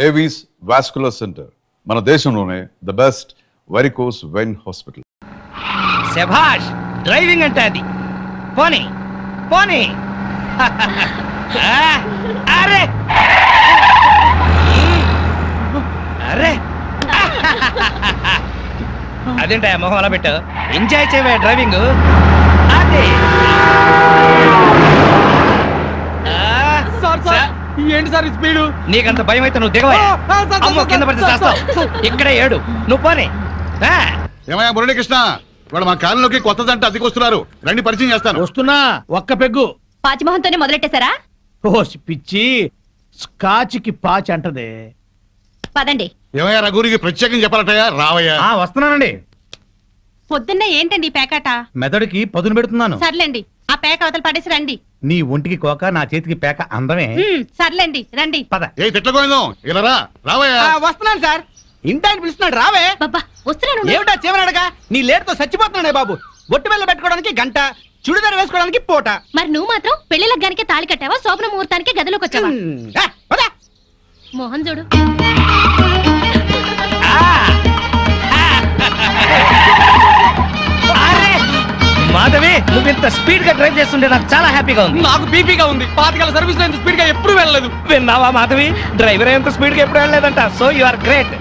Avis vascular centre మన దేశంలోనే the best varicose vein hospital. శభాష్, డ్రైవింగ్ అంటే అది. పోనీ పోనీ. అరే అరే అదేంటా మొహం అలా పెట్టావు? ఎంజాయ్ చేయవే డ్రైవింగ్. అదే ఏంటి సార్ స్పీడు? నీకంత భయం అయితే నువ్వు దిగవా? అమ్మో, కింద పడితే చేస్తావు. ఇక్కడే ఏడు, నువ్వు పోనీ. ఏమయ్యా మురళీకృష్ణ, వాడు మా కాలంలోకి కొత్త జంట అద్దెకొస్తున్నారు, రండి పరిచయం చేస్తాను. వస్తున్నా, ఒక్క పెగ్గు. పాచిమోహన్తోనే మొదలెట్టేశారా? ఓ పిచ్చి, స్కాచ్కి పాచి అంటదే. పదండి. ఏమయ్యా రఘురికి ప్రత్యేకం చెప్పాలటయ్యా, రావయ్యా. వస్తున్నానండి. పొద్దున్నే ఏంటండి పేకాట? మెదడుకి పదును పెడుతున్నాను. సర్లేండి, ఆ పేక అవతల పడేసి రండి. నీ ఒంటికి కోక, నా చేతికి పేక అందమే. సర్లేండి, రండి. పద. ఏ తిట్లకోయిందో ఇలా రావయ్యా. వస్తున్నాను సార్. ఇంటాయన పిలుస్తున్నాడు, రావే. బాబా వస్తున్నాను. ఏమిటా చివరడగా? నీ లేటుతో చచ్చిపోతున్నాడే బాబు. బొట్టు బెల్ల పెట్టుకోవడానికి గంట, చుడిదారు వేసుకోవడానికి పూట. మరి నువ్వు మాత్రం పెళ్లి లగ్గానికి తాళి కట్టావా, శోభన ముహూర్తానికి గదిలోకి వచ్చావా? మోహన్ చూడు. మాధవి, నువ్వు ఇంత స్పీడ్ గా డ్రైవ్ చేస్తుంటే నాకు చాలా హ్యాపీగా ఉంది. నాకు బీపీగా ఉంది. పాతికల సర్వీస్ లో ఇంత స్పీడ్ గా ఎప్పుడు వెళ్ళలేదు. విన్నావా మాధవి, డ్రైవర్ ఎంత స్పీడ్ గా ఎప్పుడు వెళ్ళలేదంట. So you are great.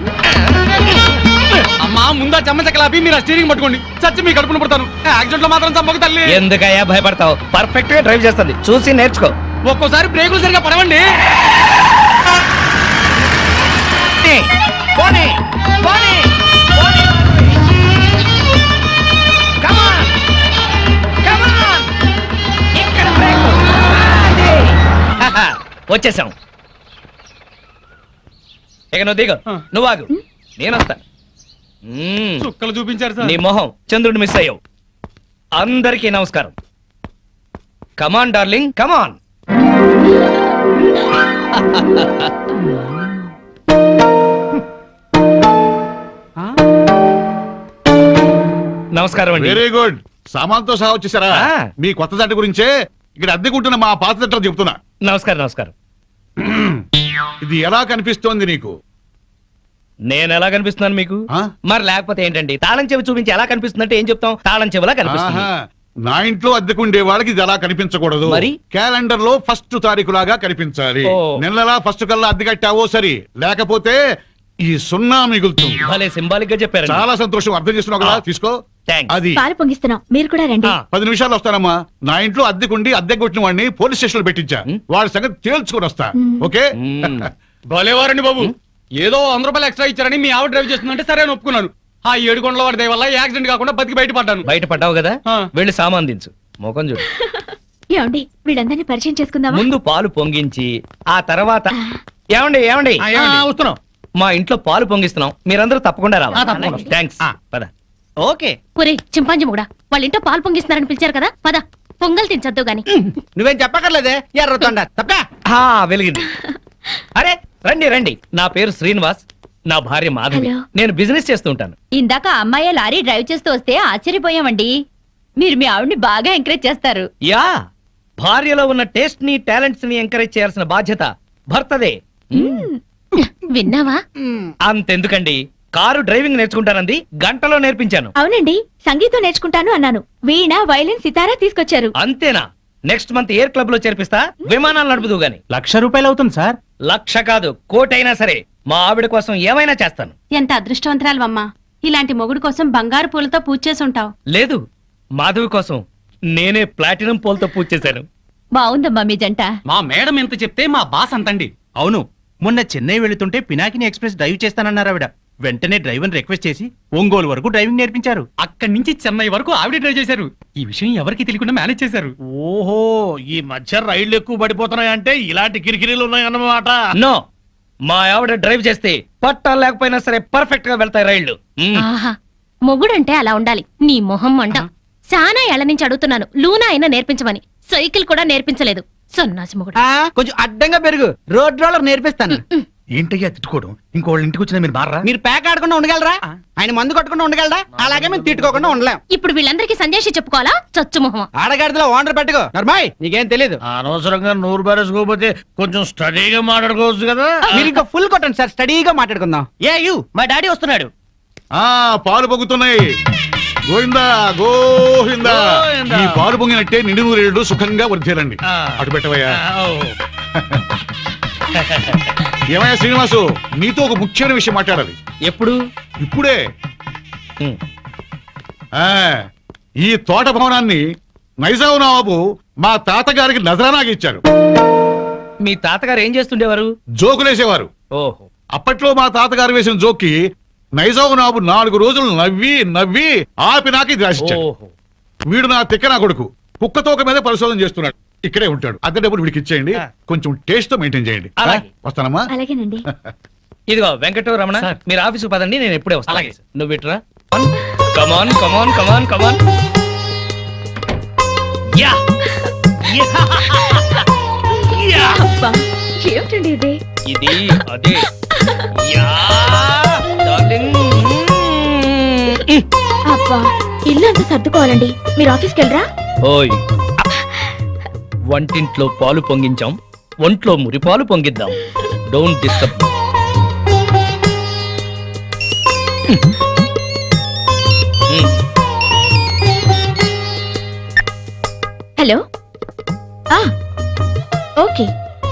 అమ్మా, ముందా చెమ్మచక్కలాపి మీరు స్టీరింగ్ పట్టుకోండి. చచ్చి మీ కడుపును పుడతాను. యాక్సిడెంట్ లో మాత్రం చంపక తల్లి. ఎందుకయ్యా భయపడతావు? పర్ఫెక్ట్ గా డ్రైవ్ చేస్తుంది, చూసి నేర్చుకో. ఒక్కోసారి బ్రేకులు సరిగా పడవండి. పోనీ పోనీ పోనీ. Come on, come on. ఇక్కడ బ్రేకు. వచ్చేసాం. ఇక నువ్వు దిగు, నువ్వు ఆగు, నేను వస్తా. చుక్కలు చూపించారు సార్. నీ మొహం చంద్రుడిని మిస్ అయ్యావు. అందరికీ నమస్కారం. కమాన్ డార్లింగ్, కమాన్. నమస్కారం అండి. Very good. సామాన్తో సహా వచ్చేసారా? మీ కొత్త జంట గురించే ఇక్కడ అద్దెకుంటున్న మా పాత జంటలు చెప్తున్నా. నమస్కారం నమస్కారం. ఇది ఎలా కనిపిస్తోంది నీకు? నేను ఎలా కనిపిస్తున్నాను మీకు? మరి లేకపోతే ఏంటండి, తాళం చెవి చూపించి ఎలా కనిపిస్తుందంటే ఏం చెప్తాం? తాళం చెవిలా కనిపిస్తుంది. నా ఇంట్లో అద్దెకుండే వాళ్ళకి ఇది ఎలా కనిపించకూడదు. మరి క్యాలెండర్ లో ఫస్ట్ తారీఖు లాగా కనిపించాలి. నెలలా ఫస్ట్ కల్లా అద్దె కట్టావో సరి, లేకపోతే ఈ సున్నా మిగులుతుంది. భలే సింబాలిక్ గా చెప్పారు. చాలా సంతోషం, అర్థం చేస్తున్నావు కదా, తీసుకో. అది పాలు పొంగిస్తున్నాం, మీరు కూడా రండి. 10 నిమిషాలు వస్తానమ్మా. నా ఇంట్లో అద్దెకుండి అద్దె కొట్టిన వాడిని పోలీస్ స్టేషన్ లో పెట్టించా. వాడి సంగతి తేల్చుకుని వస్తా. ఓకే? భలేవారండి బాబు. ఏదో 100 రూపాయలు ఎక్స్ట్రా ఇచ్చారని మీ ఆవిడ డ్రైవ్ చేస్తుందంటే సరే అని ఒప్పుకున్నాను. ఆ 7 కొండల వాడి దయ వల్ల యాక్సిడెంట్ కాకుండా బతికి బయటపడ్డాను. బయటపడ్డావు కదా, వెళ్ళి సామాన్ దించు. మొఖం చూడు. ఏమండి, వీళ్ళందరినీ పరిచయం చేసుకుందామా? ముందు పాలు పొంగించి ఆ తర్వాత. ఏమండి ఏమండి వస్తున్నాం. మా ఇంట్లో పాలు పొంగిస్తున్నాం, మీరందరూ తప్పకుండా రావాలి. థ్యాంక్స్. పద. ఓకే. ఒరే చింపాంజీ కూడా వాళ్ళ ఇంట్లో పాలు పొంగిస్తున్నారని పిలిచారు కదా, పద పొంగల్ తినచద్దు గాని. నువ్వేం చెప్పక్కర్లేదే, ఎర్రతొండ తప్ప. వెలిగింది. అరే రండి రండి, నా పేరు శ్రీనివాస్, నా భార్య మాధవి. నేను బిజినెస్ చేస్తూ ఉంటాను. ఇందాక అమ్మాయి లారీ డ్రైవ్ చేస్తూ వస్తే ఆశ్చర్యపోయామండి. మీరు మీ ఆవిడ్ని బాగా ఎంకరేజ్ చేస్తారు. యా, భార్యలో ఉన్న టేస్ట్ ని టాలెంట్స్ ని ఎంకరేజ్ చేయాల్సిన బాధ్యత భర్తదే. విన్నావా? అంతెందుకండి, కారు డ్రైవింగ్ నేర్చుకుంటానంది, గంటలో నేర్పించాను. అవునండి, సంగీతం నేర్చుకుంటాను అన్నాను. వీణ, వైలిన్, సితారా తీసుకొచ్చారు. అంతేనా? నెక్స్ట్ మంత్ ఎయిర్ క్లబ్ లో చేర్పిస్తా, విమానాలు నడుపుదు గాని. 1,00,000 రూపాయలు అవుతుంది సార్. 1,00,000 కాదు, 1,00,000 అయినా సరే మా ఆవిడ కోసం ఏమైనా చేస్తాను. ఎంత అదృష్టవంతరాలవమ్మా, ఇలాంటి మొగుడు కోసం బంగారు పూలతో పూజ చేసి ఉంటావు. లేదు, మాధవి కోసం నేనే ప్లాటినం పూలతో పూజ చేశాను. బాగుందమ్మా మీ జంట. మా మేడం ఎంత చెప్తే మా బాస్ అంతండి. అవును, మొన్న చెన్నై వెళుతుంటే పినాకిని ఎక్స్ప్రెస్ డ్రైవ్ చేస్తానన్నారు ఆవిడ. వెంటనే డ్రైవర్ రిక్వెస్ట్ చేసి ఒంగోలు వరకు డ్రైవింగ్ నేర్పించారు. అక్కడి నుంచి చెన్నై వరకు ఆవిడ డ్రైవ్ చేశారు. ఈ విషయం ఎవరికి తెలియకుండా మేనేజ్ చేశారు. ఓహో, ఈ మధ్య రైళ్లు ఎక్కువ పడిపోతున్నాయంటే ఇలాంటి కిరికిరీలు ఉన్నాయన్నమాట. నో, మా ఆవిడ డ్రైవ్ చేస్తే పట్టాలు లేకపోయినా సరే పర్ఫెక్ట్ గా వెళ్తాయి రైళ్లు. మొగుడంటే అలా ఉండాలి. నీ మొహం మంట. చాలా ఏళ్ల నుంచి అడుగుతున్నాను, లూనా అయినా నేర్పించమని. సైకిల్ కూడా నేర్పించలేదు. సన్నాసి మొగుడు. కొంచెం అడ్డంగా పెరుగు, రోడ్ రోలర్ నేర్పిస్తాను. ఏంటయ్యా తిట్టుకోవడం? ఇంకోళ్ళ ఇంటికి వచ్చినా మీరు మారా? మీరు ప్యాక్ ఆడకుండా ఉండగలరా? ఆయన మందు కొట్టకుండా ఉండగలరా? అలాగే మేము తిట్టుకోకుండా ఉండలేం. ఇప్పుడు వీళ్ళందరికీ సందేశం చెప్పుకోవాలా? చచ్చు మొహం. ఆడగాడిలో ఓనర్ పెట్టుకో. నర్మాయ్, నీకేం తెలీదు. అనవసరంగా నూరు బారేసుకోపోతే కొంచెం స్టడీగా మాట్లాడుకోవచ్చు కదా. మీరు ఇంకా ఫుల్ కొట్టండి సార్, స్టడీగా మాట్లాడుకుందాం. మా డాడీ వస్తున్నాడు. పాలు పొంగుతున్నాయి. గోవిందా గోవిందా. ఈ పాలు పొంగినట్టే నిండు నూరేళ్ళు సుఖంగా వర్ధేలండి. అటు పెట్టవయ్యా. ఏమయ్యా శ్రీనివాసు, నీతో ఒక ముఖ్యమైన విషయం మాట్లాడాలి. ఎప్పుడు? ఇప్పుడే. ఈ తోట భవనాన్ని నైజాం నవాబు మా తాతగారికి నజరానాకి ఇచ్చారు. మీ తాతగారు ఏం చేస్తుండేవారు? జోకులేసేవారు. ఓహో. అప్పట్లో మా తాతగారు వేసిన జోక్కి నైజాం నవాబు 4 రోజులు నవ్వి నవ్వి ఆపి నాకి రాసిచ్చాడు. వీడు నా తిక్క నా కొడుకు కుక్కతోక మీద పరిశోధన చేస్తున్నాడు. ఇక్కడే ఉంటాడు. అద్దె డబ్బులు వీడికి ఇచ్చేయండి. కొంచెం టేస్ట్ తో మెయింటైన్ చేయండి. వస్తానమ్మా. అలాగేనండి. ఇదిగో వెంకటరావు రమణ, మీరు ఆఫీసు పదండి, నేను ఎప్పుడే వస్తాను. అలాగే. నువ్వు ఇట్రా. కమాన్ కమాన్ కమాన్ కమాన్. యా ఏమిటండి ఇది? ఇది అదే. Yeah darling. అబ్బా, ఇల్లు అంతా సర్దుకోవాలండి. మీరు ఆఫీస్కి వెళ్ళరా? ఓయ్, వంటింట్లో పాలు పొంగించాం, ఒంట్లో మురిపాలు పొంగిద్దాం. Don't disturb. Hello. Okay,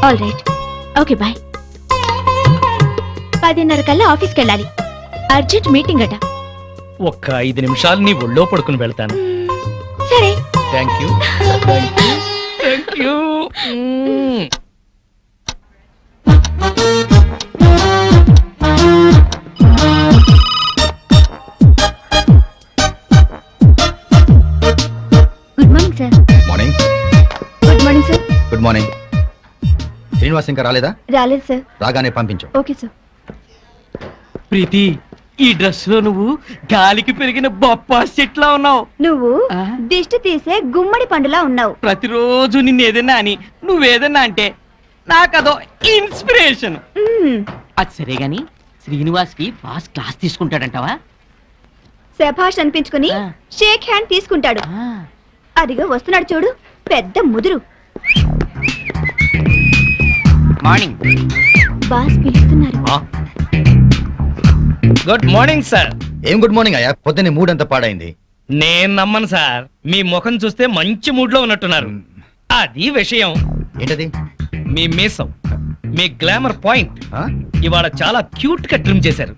all right. Okay, bye. 10:30 కల్లా ఆఫీస్కి వెళ్ళాలి. అర్జెంట్ మీటింగ్ అట. ఒక్క 5 నిమిషాలు నీ ఒళ్ళో పడుకుని వెళ్తాను. సరే. Thank you. Thank you. Good morning sir. Morning. Good morning sir. Good morning. Srinivas ఇంకా రాలేదా? రాలేదు సార్. రాగానే పంపించు. Okay sir. ప్రీతి, ఈ డ్రెస్ లో నువ్వు గాలికి పెరిగిన బొప్పా చెట్లా ఉన్నావు. నువ్వు దిష్టి తీసే గుమ్మడి పండులా ఉన్నావు. ప్రతిరోజు నిన్ను ఏదన్నా అని నువ్వేదన్నా అంటే నాకదో ఇన్స్పిరేషన్. అది సరే గాని శ్రీనివాస్ కి బాస్ క్లాస్ తీసుకుంటాడంటావా? శభాష్ అనిపించుకుని షేక్ హ్యాండ్ తీసుకుంటాడు. అదిగో వస్తున్నాడు చూడు, పెద్ద ముదురు. మార్నింగ్. బాస్ పిలుస్తున్నారు. Good morning sir. ఏం గుడ్ మార్నింగ్ అయ్యా, పొద్దున్నే మూడ్ అంతా పాడైంది. నేను నమ్మను సార్, మీ ముఖం చూస్తే మంచి మూడ్ లో ఉన్నట్టున్నారు. అది విషయం. ఏంటది? మీ మీసం, మీ గ్లామర్ పాయింట్ ఇవాళ చాలా క్యూట్ గా ట్రిమ్ చేశారు.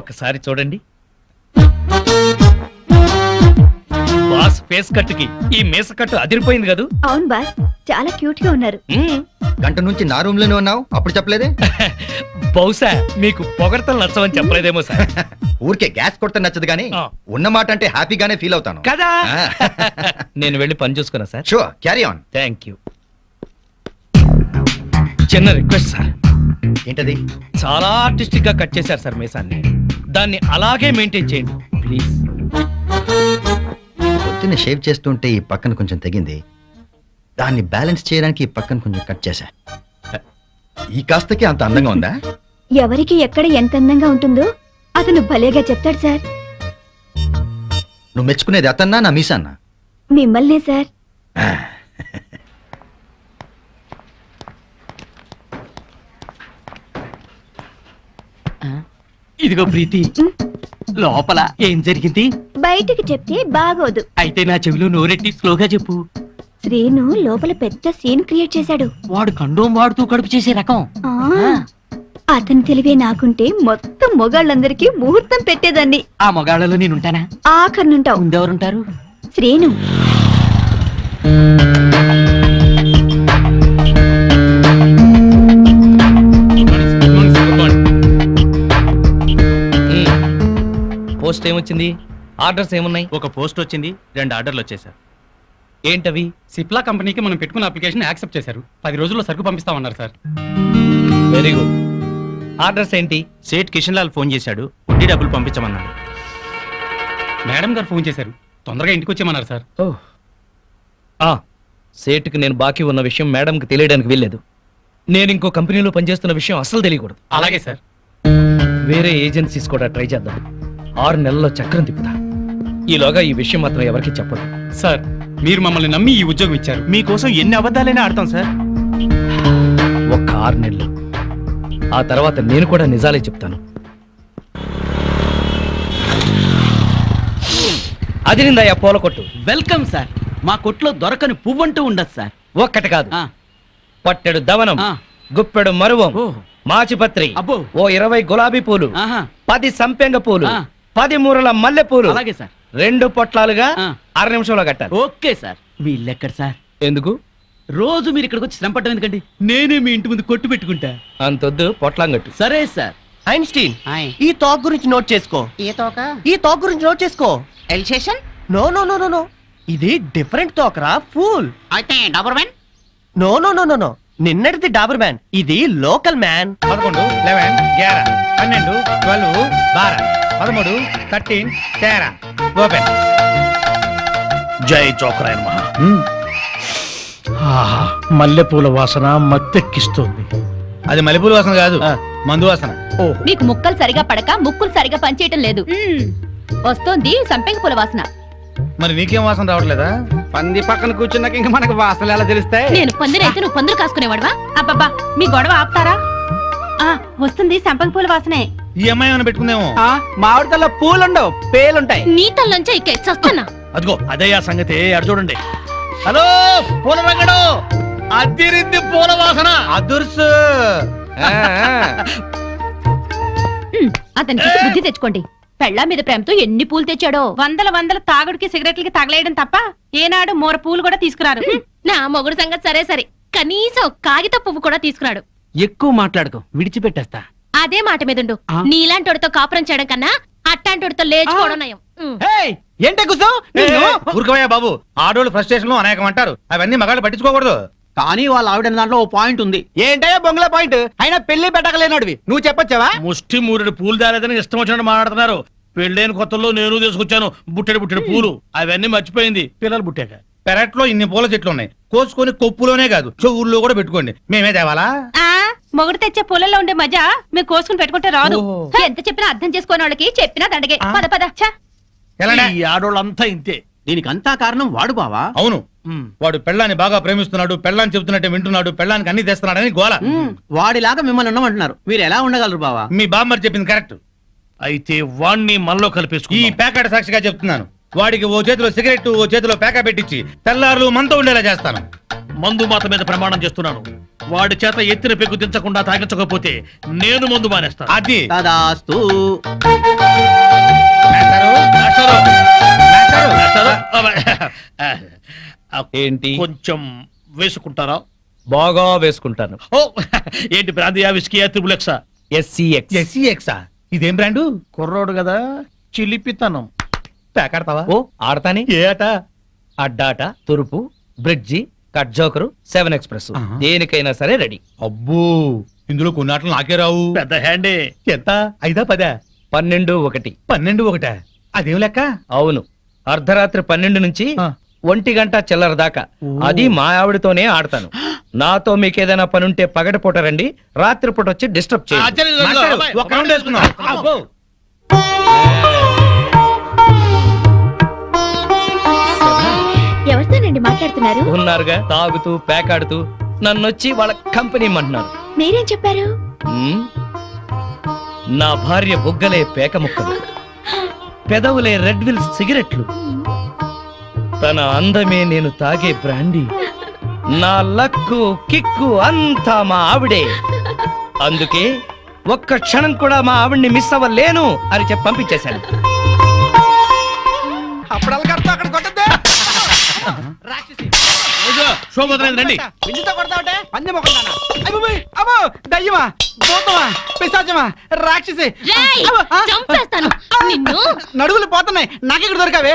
ఒక్కసారి చూడండి. బాస్ ఫేస్ కట్ కి ఈ మీస కట్టు అదిరిపోయింది కదా. అవును బాస్, చాలా క్యూట్ గా ఉన్నారు. గంట నుంచి నా రూమ్ లోనే ఉన్నావు, అప్పుడు చెప్పలేదే? బహుశా మీకు పొగడతలు నచ్చవని చెప్పలేదేమో సార్. ఊరికే గ్యాస్ కొడితే నచ్చదు కానీ ఉన్నమాట అంటే హ్యాపీగానే ఫీల్ అవుతాను కదా. నేను వెళ్ళి పని చూసుకున్నా sir. Sure, carry on. Thank you. చిన్న రిక్వెస్ట్ సార్. ఏంటది? చాలా ఆర్టిస్టిక్ గా కట్ చేశారు సార్ మీసాన్ని. దాన్ని అలాగే మెయింటైన్ చేయండి ప్లీజ్. పొద్దున్న షేవ్ చేస్తుంటే ఈ పక్కన కొంచెం తెగింది, దాన్ని బ్యాలెన్స్ చేయడానికి ఈ పక్కన కొంచెం కట్ చేశా. ఈ కాస్తకి అంత అందంగా ఉందా? ఎవరికి ఎక్కడ ఎంత అందంగా ఉంటుందో అతను భలేగా చెప్తాడు సార్. నువ్వు మెచ్చుకునేది అతన్నా నా మీసాన్నా? మిమ్మల్నే సార్. ఇదిగో ప్రీతి, లోపల ఏం జరిగింది బయటికి చెప్తే బాగోదు. అయితే నా చెవిలో నోరెట్టి స్లోగా చెప్పు. శ్రీను లోపల పెద్ద సీన్ క్రియేట్ చేశాడు. వాడు కండోమ్ వాడుతూ కడుపు చేసే రకం. అతని తెలివే నాకుంటే మొత్తం మొగాళ్ళందరికీ ముహూర్తం పెట్టేదాన్ని. ఆ మొగాళ్ళలో నేనుంటానా? ఆఖరినుంటావు. ముందెవరుంటారు? శ్రీను. పోస్ట్ ఏమొచ్చింది? ఆర్డర్స్ ఏమున్నాయి? ఒక పోస్ట్ వచ్చింది, 2 ఆర్డర్లు వచ్చేసారు. ఏంటవి? సిప్లా కంపెనీకి మనం పెట్టుకున్న అప్లికేషన్ యాక్సెప్ట్ చేశారు. 10 రోజుల్లో సరుకు పంపిస్తామన్నారు సార్. Very good. ఆర్డర్స్ ఏంటి? సేట్ కిషన్ లాల్ ఫోన్ చేశాడు, వడ్డీ డబ్బులు పంపించమన్నాడు. మేడం గారు ఫోన్ చేశారు, తొందరగా ఇంటికి వచ్చేయమన్నారు సార్. సేటుకి నేను బాకీ ఉన్న విషయం మేడంకి తెలియడానికి వీల్లేదు. నేను ఇంకో కంపెనీలో పనిచేస్తున్న విషయం అస్సలు తెలియకూడదు. అలాగే సార్. వేరే ఏజెన్సీస్ కూడా ట్రై చేద్దాం. 6 నెలల్లో చక్రం తిప్పుతా. ఈలోగా ఈ విషయం మాత్రం ఎవరికి చెప్పదు. సార్ మీరు మమ్మల్ని నమ్మి ఈ ఉద్యోగం ఇచ్చారు, మీకోసం ఎన్ని అబద్ధాలైనా ఆడతాం సార్. ఒక్క 6 నెలలు, ఆ తర్వాత నేను కూడా నిజాలే చెప్తాను. అది నిందయ్యా పూల కొట్టు. Welcome sir. మా కొట్లో దొరకని పువ్వంటూ ఉండదు సార్. ఒక్కటి కాదు, పట్టెడు దవనం, గుప్పెడు మరువం, మాచిపత్రి, ఓ 20 గులాబీ పూలు, 10 సంపెంగ పూలు, 10 మూరల మల్లె పూలు. అలాగే సార్. 2 పొట్లాలుగా 6 నిమిషంలో కట్టాలి. Okay sir. వీళ్ళెక్కడ సార్? ఎందుకు? రోజు మీరు ఇక్కడికి వచ్చి శ్రమపడడం ఎందుకండి? నేనే మీ ఇంటి ముందు కొట్టు పెట్టుకుంటా. అంతొద్దు, పొట్లాంగట్టు. సరే సార్. ఐన్స్టీన్, ఈ టాక్ గురించి నోట్ చేసుకో. ఈ టాక్ గురించి నోట్ చేసుకో. Alsatian? No no no no no, ఇది డిఫరెంట్ టాక్ రా, ఫూల్. అయితే Doberman? No no no no no, నిన్నటిది డాబర్ మ్యాన్, ఇది లోకల్ మ్యాన్. 11, 11, 11, 12, 12, 12, 13, 13, 13. ఓపెన్. జై జోకరాయన్ మహా. మల్లెపూల వాసన మత్తెక్కిస్తుంది. అది మల్లెపూల వాసన కాదు, మందు వాసన. మీకు ముక్కలు సరిగా పడక ముక్కులు సరిగా పనిచేయటం లేదు. వస్తోంది సంపెంగ పూల వాసన. మరి నీకేం వాసన రావట్లేదా? పంది పక్కన కూర్చున్నాక ఇంకా మనకు వాసనలు ఎలా తెలుస్తాయి? నేను పందిరైతే నువ్వు పందులు కాసుకునేవాడువా? అబ్బబ్బా, మీ గొడవ ఆపుతారా? వస్తుంది సంపంగి పూల వాసనే. ఈ అమ్మాయి ఏమైనా పెట్టుకుందేమో. మామిడి తల్ల పూలుండవు, పేలుంటాయి. నీ తల్లంచే ఇక చస్తానా? అదిగో అదే ఆ సంగతి, అడు చూడండి. హలో పూల రంగడు, అద్దిరిద్ది పూల వాసన. అదుర్సు. అతనికి బుద్ధి తెచ్చుకోండి. పెళ్ళా మీద ప్రేమతో ఎన్ని పూలు తెచ్చాడో. వందల తాగుడికి సిగరెట్లకి తగలేయడం తప్ప ఏనాడు మోర పూలు కూడా తీసుకురారు. నా మొగుడు సంగతి సరే సరే, కనీసం కాగిత పువ్వు కూడా తీసుకురాడు. ఎక్కువ మాట్లాడుకో, విడిచిపెట్టేస్తా. అదే మాట మీదుండు. నీలాంటోడితో కాపురం చేయడం కన్నా అట్టాంటోడితో లేచుకోవడం నయం. ఏంటే కూర్చో. ఊరుకోవయ్యా బాబు, ఆడోళ్ళు ఫ్రస్ట్రేషన్ లో అనేకం అంటారు, అవన్నీ మగాళ్ళు పట్టించుకోకూడదు. కానీ వాళ్ళ ఆవిడ దాంట్లో ఓ పాయింట్ ఉంది. ఏంటయ్యా బొంగుల పాయింట్? అయినా పెళ్లి పెట్టకలేనాడివి నువ్వు చెప్పొచ్చావా? ముష్టి మూరెడు పూలు దాలేదని ఇష్టం వచ్చినట్టు మాట్లాడుతున్నారు. పెళ్ళైన కొత్తలో నేను తీసుకొచ్చాను బుట్టెడు పూలు, అవన్నీ మర్చిపోయింది పిల్లలు పుట్టాక. పెరట్లో ఇన్ని పూల చెట్లు ఉన్నాయి, కోసుకొని కొప్పులోనే కాదు చెవుల్లో కూడా పెట్టుకోండి. మేమే తేవాలా? మొగుడు తెచ్చే పూలలో ఉండే మజా మీరు కోసుకుని పెట్టుకుంటే రాదు. ఎంత చెప్పినా అర్థం చేసుకోని వాళ్ళకి చెప్పినా దండగే. పద పద. ఈ ఆడోళ్ళంతా ఇంతే. దీనికి అంతా కారణం వాడు బావా. అవును, వాడు పెళ్ళాన్ని బాగా ప్రేమిస్తున్నాడు, పెళ్ళాన్ని చెబుతున్నట్టే వింటున్నాడు, పెళ్ళానికి అన్ని తెస్తున్నాడని గోల. వాడిలాగా మిమ్మల్ని ఉండమంటున్నారు, మీరు ఎలా ఉండగలరు బావా? మీ బామ్మర్ చెప్పింది కరెక్ట్. అయితే వాణ్ణి మనలో కలిపేసుకు. ఈ ప్యాకెట్ సాక్షిగా చెప్తున్నాను, వాడికి ఓ చేతిలో సిగరెట్ ఓ చేతిలో ప్యాకా పెట్టించి తెల్లారులు మనతో ఉండేలా చేస్తాను. మందు మాత మీద ప్రమాణం చేస్తున్నాను, వాడి చేత ఎత్తిన పెగ్గు దించకుండా తాగించకపోతే నేను మందు మానేస్తాను. అది తదాస్తు. ఏంటి కొంచెం వేసుకుంటారా? బాగా వేసుకుంటాను. ఓ ఏంటి బ్రాందియా, విస్కీయా, త్రిబులెక్సా? ఎస్సీఎక్సా? ఇదేం బ్రాండు? కుర్రోడు కదా, చిలిపితనం. ప్యాకెడతావా? ఓ ఆడతాని. ఏ ఆట? అడ్డాట, తురుపు, బ్రిడ్జి, కట్ జోకరు, 7 ఎక్స్ప్రెస్, దేనికైనా సరే రెడీ. అబ్బో, ఇందులో కొన్ని ఆటలు నాకే రావు. పెద్ద హ్యాండే. ఎంత? 5, 10? 12, 1. 12, 1? అదేం లెక్క? అవును, అర్ధరాత్రి 12 నుంచి 1 గంట చిల్లర దాకా. అది మా ఆవిడతోనే ఆడతాను. నాతో మీకేదైనా పనుంటే పగటిపూట రండి, రాత్రిపూట వచ్చి డిస్టర్బ్ చేయండి. ఒక రౌండ్ వేసుకుందాం. ఎవరితోనండి మాట్లాడుతున్నారు? ఉన్నారుగా, తాగుతూ పేకాడుతూ నన్నొచ్చి వాళ్ళ కంపెనీ అంటున్నారు. మీరేం చెప్పారు? నా భార్య బుగ్గలే పేక ముక్కలు, పెదవులే రెడ్ విల్ సిగరెట్లు, తన అందమే నేను తాగే బ్రాండీ, నా లక్కు కిక్కు అంతా మా ఆవిడే. అందుకే ఒక్క క్షణం కూడా మా ఆవిడ్ని మిస్ అవ్వలేను అని చెప్పి పంపించేశాను. రండి. దయ్యమా, భూతమా, పిశాచమా, రాక్షసి, చంపేస్తాను నిన్ను. నడుగులు పోతున్నాయి, నాకెక్కడ దొరికావే?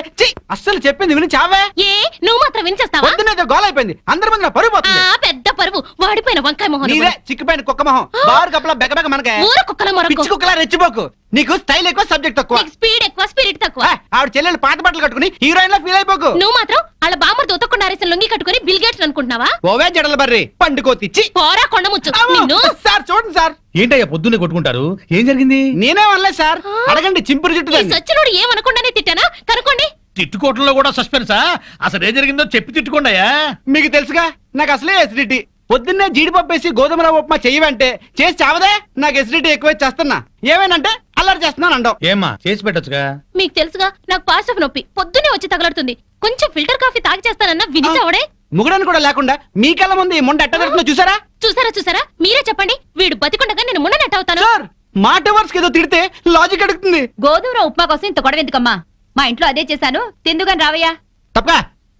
అస్సలు చెప్పింది విని చావే. ఏ నువ్వు మాత్రం వినిచేస్తావా? పొద్దున్నైతే గోల అయిపోయింది, అందరి ముందు పరుగు పోతుంది. పెద్ద పరువు, వాడిపోయిన వంకాయ మొహం. నీదే చిక్కిపోయిన కుక్క మొహం, బారు కప్పలా బెగబెగ మనకే. ఊర కుక్కల మొరకు పిచ్చి కుక్కలా రెచ్చిపోకు. నీకు స్టైల్ ఎక్కువ సబ్జెక్ట్ తక్కువ. స్పీడ్ ఎక్కువ స్పిరిట్ తక్కువ. ఆవిడ చెల్లెలు పాత బట్టలు కట్టుకుని హీరోయిన్ లా ఫీల్ అయిపోకు. నువ్వు మాత్రం వాళ్ళ బామ్మర్ దొతకుండా లొంగి కట్టుకుని బిల్ గేట్స్ అనుకుంటున్నావా? ఓవే జడల బర్రి పండుకోతిచ్చి పోరా కొండముచ్చు నిన్ను. సార్ చూడండి సార్. ఏంటయ్యా పొద్దున్నే కొట్టుకుంటారు? ఏం జరిగింది? నేనే అనలేదు సార్, అడగండి చింపురు జుట్టు. సచ్చినోడు ఏమనకుండానే తిట్టానా? కనుకోండి. తిట్టుకోవటంలో కూడా సస్పెన్సా? అసలు ఏం జరిగిందో చెప్పి తిట్టుకోండియా. మీకు తెలుసుగా నాకు అసలే ఎసిడిటీ. పొద్దున్నే జీడిపప్పు వేసి గోధుమల ఉప్మా చెయ్యవంటే చేసి చావదే. నాకు ఎసిడిటీ ఎక్కువ చేస్తున్నా. ఏమేనంటే అల్లరి చేస్తున్నాను అంటావు. ఏమ్మా చేసి పెట్టొచ్చుగా. మీకు తెలుసుగా నాకు పాస్ ఆఫ్ నొప్పి పొద్దున్నే వచ్చి తగలడుతుంది. కొంచెం ఫిల్టర్ కాఫీ తాగి చేస్తానన్నా వినిచావడే. ముగడని కూడా లేకుండా మీ కళ్ళ ముందు ఈ మొండ ఎట్ట పెడుతుందో చూసారా? చూసారా మీరే చెప్పండి. వీడు బతికుండగా నేను మున్ననట్టు అవుతాను. సార్ మాట వర్స్ ఏదో తిడితే లాజిక్ అడుగుతుంది. గోధుమ ఉప్మా కోసం ఇంత గొడవ ఎందుకమ్మా? మా ఇంట్లో అదే చేశాను, తిందుగాని రావయ్యా. తప్ప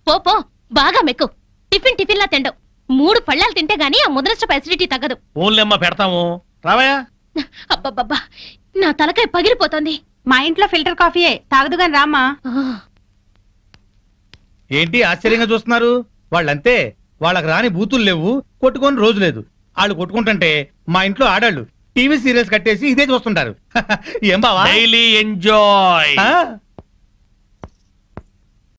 పో బాగా మెక్కు. టిఫిన్ లా తిండవు. 3 పళ్ళాలు తింటే గానీ ఆ ముద్రస్టప్ అసిడిటీ తగ్గదు. ఓన్లేమ్మా పెడతాము రావయ్యా. అబ్బబ్బబ్బా నా తలకాయ పగిలిపోతుంది. మా ఇంట్లో ఫిల్టర్ కాఫీయే, తాగదుగాని రామ్మా. ఏంటి ఆశ్చర్యంగా చూస్తున్నారు? వాళ్ళంతే, వాళ్ళకి రాని బూతులు లేవు, కొట్టుకొని రోజు లేదు. వాళ్ళు కొట్టుకుంటుంటే మా ఇంట్లో ఆడాళ్ళు టీవీ సీరియల్స్ కట్టేసి ఇదే చూస్తుంటారు. ఏం బావా? Daily enjoy.